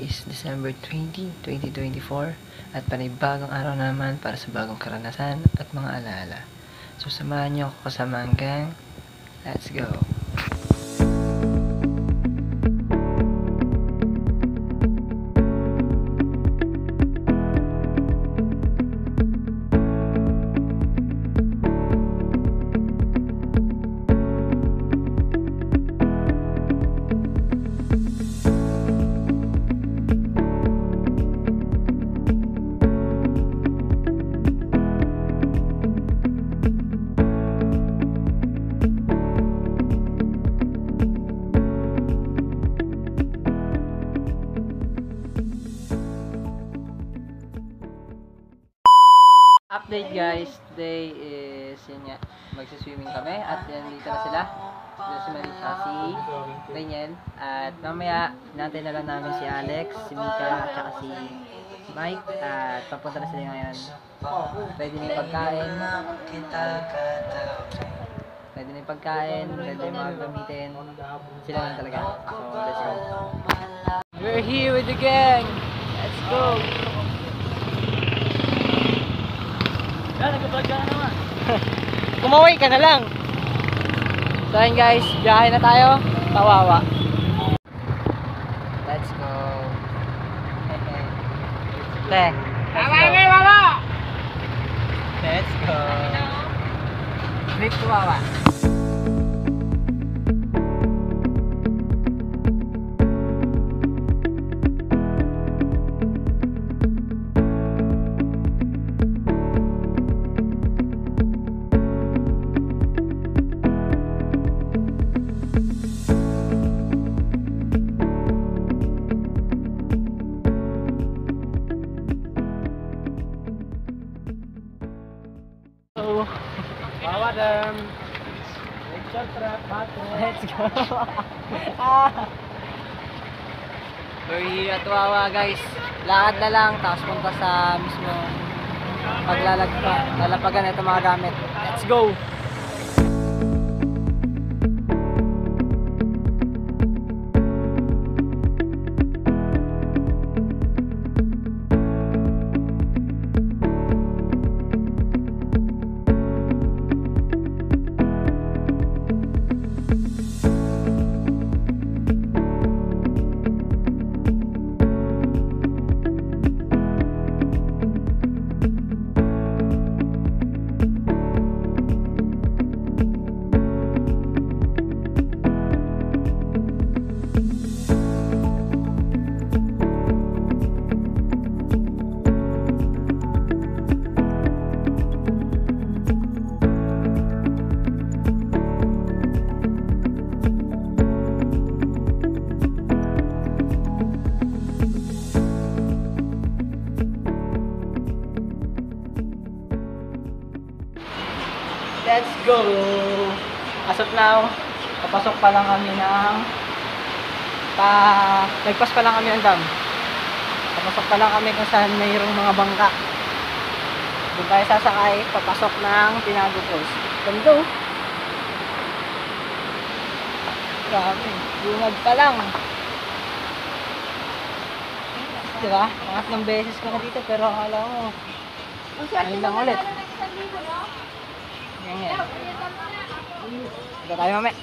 Today is December 20, 2024 at panibagong araw naman para sa bagong karanasan at mga alaala. So samahan niyo ako kasama ang gang. Let's go! Update guys, today is yun nga, magsiswimming kami at yan dito na sila. Dito si Marisa, si Daniel at mamaya natin na lang namin si Alex, si Mika, at si Mike at papunta na sila ngayon. Pwede na yung pagkain, pwede na yung mga gamitin, sila lang talaga. So let's go. We're here with the gang! Let's go! Nag-vlog ka na naman. Kumaway ka na lang. So ayun guys, biyahe na tayo. Kawawa. Let's go. Let's go. Trip to Wawa. Wawa them. Let's go. We're here at Wawa guys. Lakad na lang tapos punta sa mismo lalapagan ito mga gamit. Let's go. Let's go! As of now, papasok pa lang kami ng nagpas pa lang kami ng dam. Papasok pa lang kami kung saan mayroong mga bangka. Doon tayo sasakay, papasok ng Tinago Falls. Ganda! Grabe, bungad pa lang. Diba? Pangatlong beses ko na dito pero akala mo ayun lang ulit. Ganyan. Ito tayo mamaya.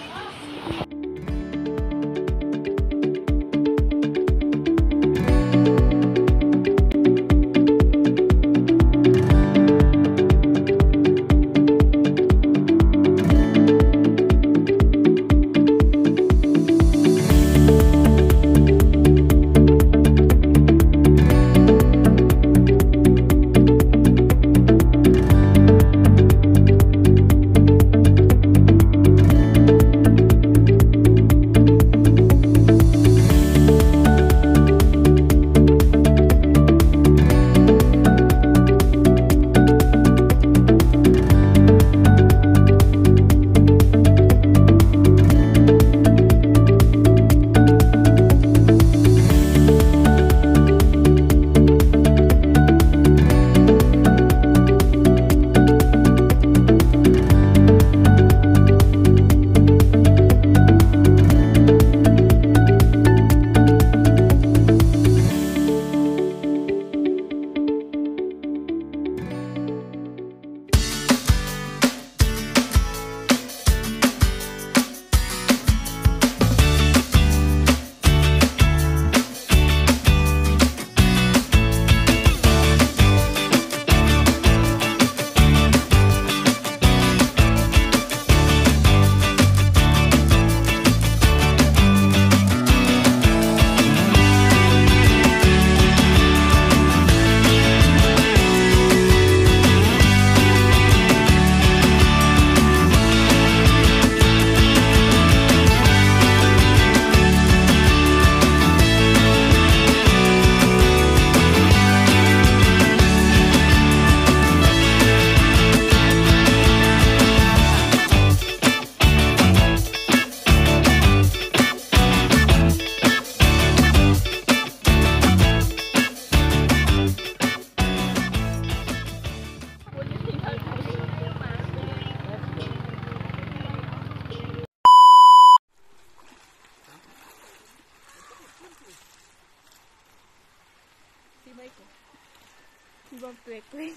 Electric.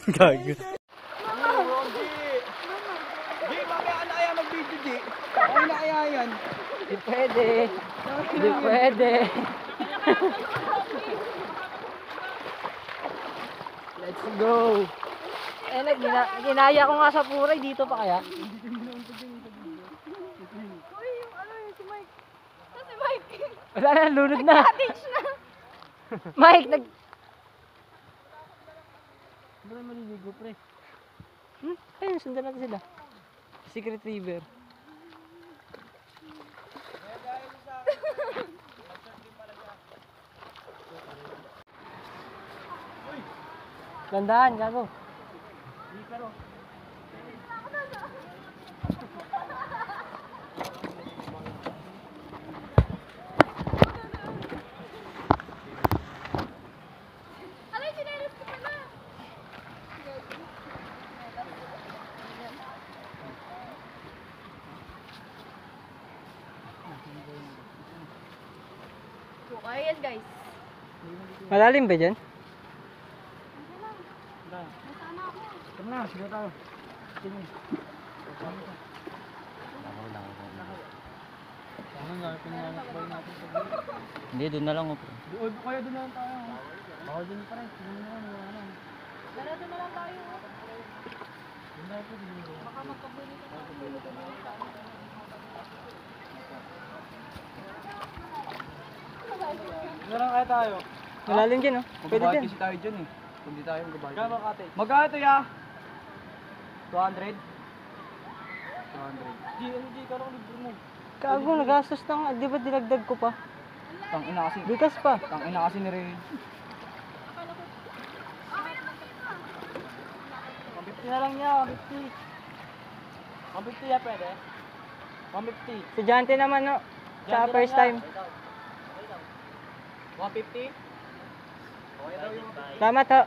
Gago. Di, mamaya ka na kaya mag-video, Di. Okay na kaya yan. Di pwede. Di pwede. Let's go. Ginaya ko nga sa puray. Dito pa kaya? Uy, yung ano yun, si Mike. Si Mike. Wala na, lunod na. Cottage na. Mike, Hindi na maliligo, pre. Ayun, sundan natin sila. Secret River. Gandaan, gago. Ano yung sinelis ko pala? So, kaya yan guys. Malalim ba dyan? Nasama ako. Tama na, sige tayo. Hindi, doon na lang. Uy, kaya doon na lang tayo. Baka doon pa rin. Doon na lang, wala na. Narado na lang tayo. Baka magkabuli ka na. Doon na lang kaya tayo. Malalim dyan, oh. Pwede Magbabayad dyan. kasi tayo dyan eh. Kung di tayo magbabayad. Kaya ba kate? Magkano ito ya? 200? 200. Di, ano di, karo libre mo. Kago, nagastos na nga. Di ba dinagdag ko pa? Tang ina kasi. Bigas pa. Tang ina kasi ni Ray. 150 na lang niya, 150. 150 ya pwede? 150. Estudyante naman, no? Sa Estudyante first lang time. 150? Salamat, ho.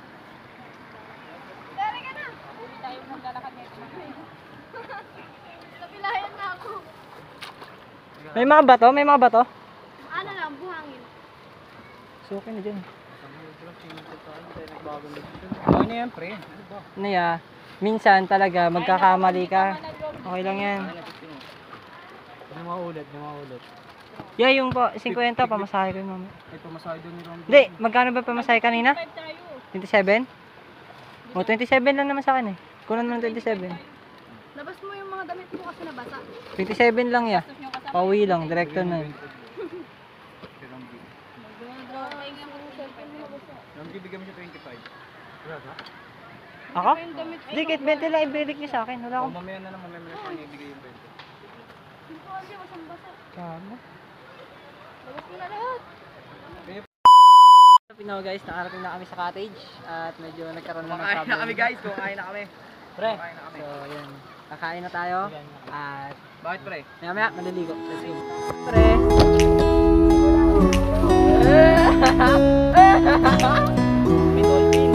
Dari ka na. Uli tayo maglalakad nito. Napilayan na ako. May mga bato? May mga bato? Ano lang, buhangin. Suki na dyan. Okay na yan, pre. Ano ya? Minsan talaga magkakamali ka. Okay lang yan. May mga ulit, may mga ulit. Yeah, yung po, 50 pamasahe ko yung mama. Ay, pamasahe doon ni Ron. Hindi, magkano ba pamasahe kanina? 27? O, 27 lang naman sa akin eh. Kunan mo ng 27. Labas mo yung mga damit mo kasi nabasa. 27 lang ya. Pauwi lang, direkto na yun. Ron, bibigyan mo siya 25. Ako? Hindi, kahit 20 lang ibalik niyo sa akin. Wala O, akong... mamaya na lang, mamaya na lang ibigay yung 20. Hindi ko kasi masang-basa. Tama. Labas mo na lahat. Pinaw guys, nakarating na kami sa cottage. At medyo nagkaroon na ng Kumakain problem. na kami guys, kumakain na kami. Pre, Kumakain na kami. so yun. Kakain na tayo. At Bakit pre? maya-maya, maliligo. Let's go. Pre. May dolphin.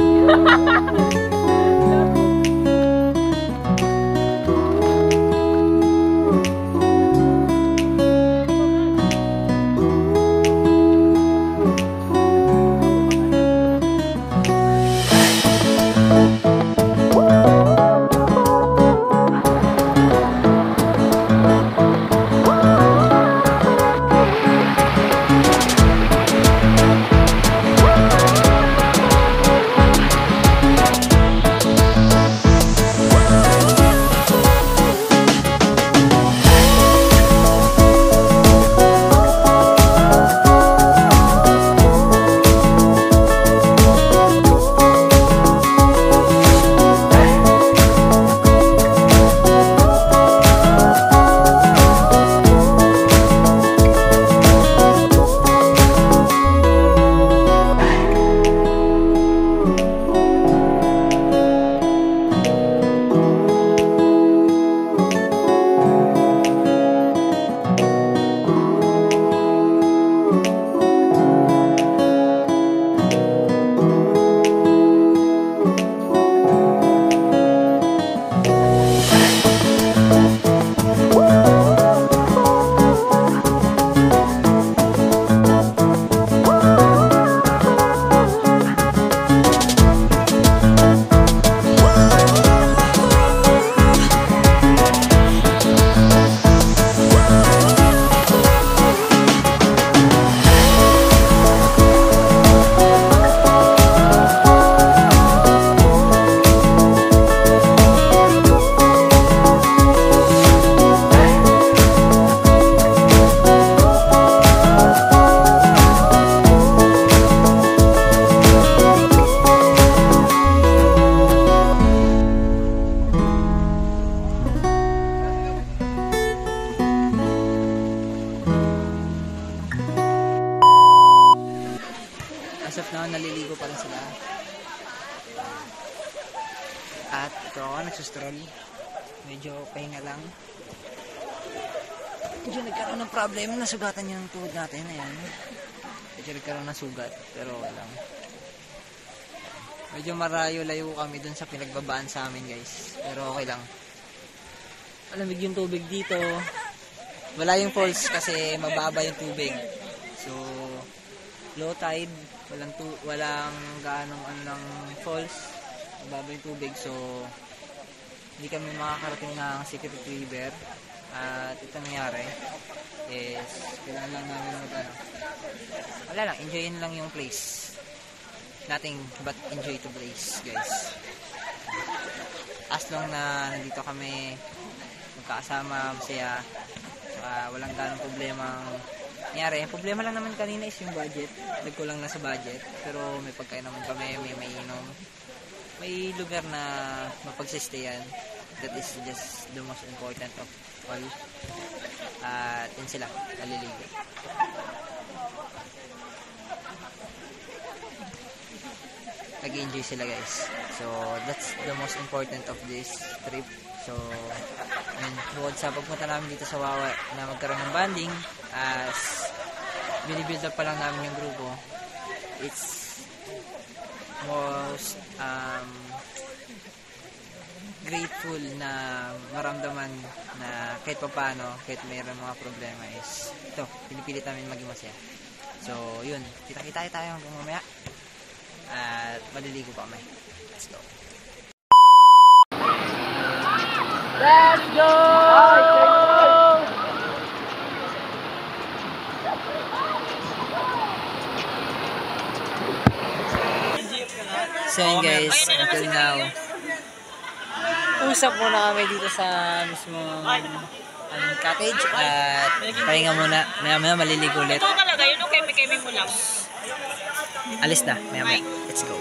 Carol. Medyo pahinga lang. Medyo nagkaroon ng problem. Nasugatan yung tuhod natin. Ayan. Medyo nagkaroon ng sugat. Pero walang. Medyo marayo-layo kami dun sa pinagbabaan sa amin guys. Pero okay lang. Malamig yung tubig dito. Wala yung falls kasi mababa yung tubig. So, low tide. Walang gaanong ng falls. Mababa yung tubig. So, hindi kami makakarating ng Secret River. At ito nangyari is kailangan lang namin wala lang, enjoyin lang yung place. Nothing but enjoy to place guys. As long na nandito kami magkakasama, masaya, walang ganong problemang nangyari. Yung problema lang naman kanina is yung budget. Nagkulang na sa budget, pero may pagkain naman kami, may inom, may lugar na mapagsistayan. That is just the most important of all. At yun sila, naliligo. Nag-enjoy sila guys. So that's the most important of this trip. So bukod sa pagpunta namin dito sa Wawa na magkaroon ng bonding, as binibuild up pa lang namin yung grupo, it's most grateful na maramdaman na kahit pa paano, kahit mayroon mga problema is ito, pinipilit namin maging masaya. So yun, kita-kita tayo hanggang mamaya at maliligo pa kami. Let's go! Let's go! So yun guys, until now, usap muna kami dito sa mismong cottage at pahinga muna. Maya maliligo ulit. Ito talaga, yun o kemi-kemi mo lang. Alis na, maya. Let's go.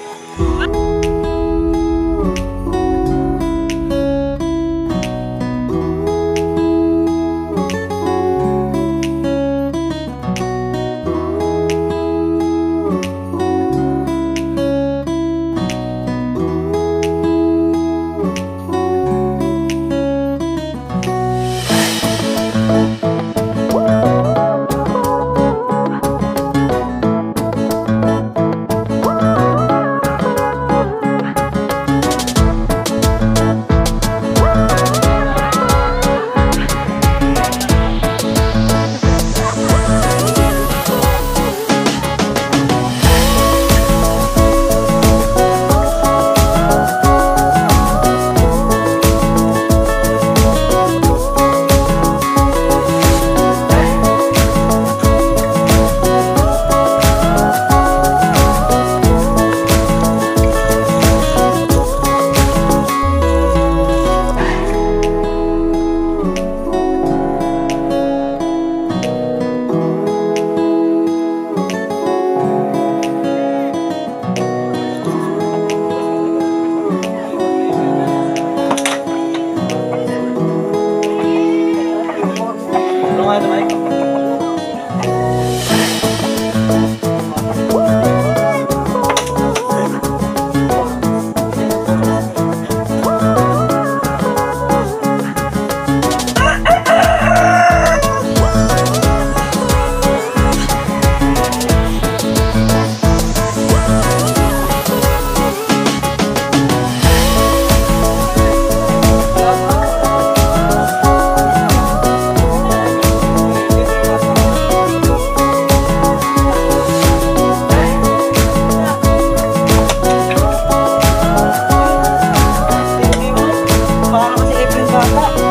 Para kasi April bata.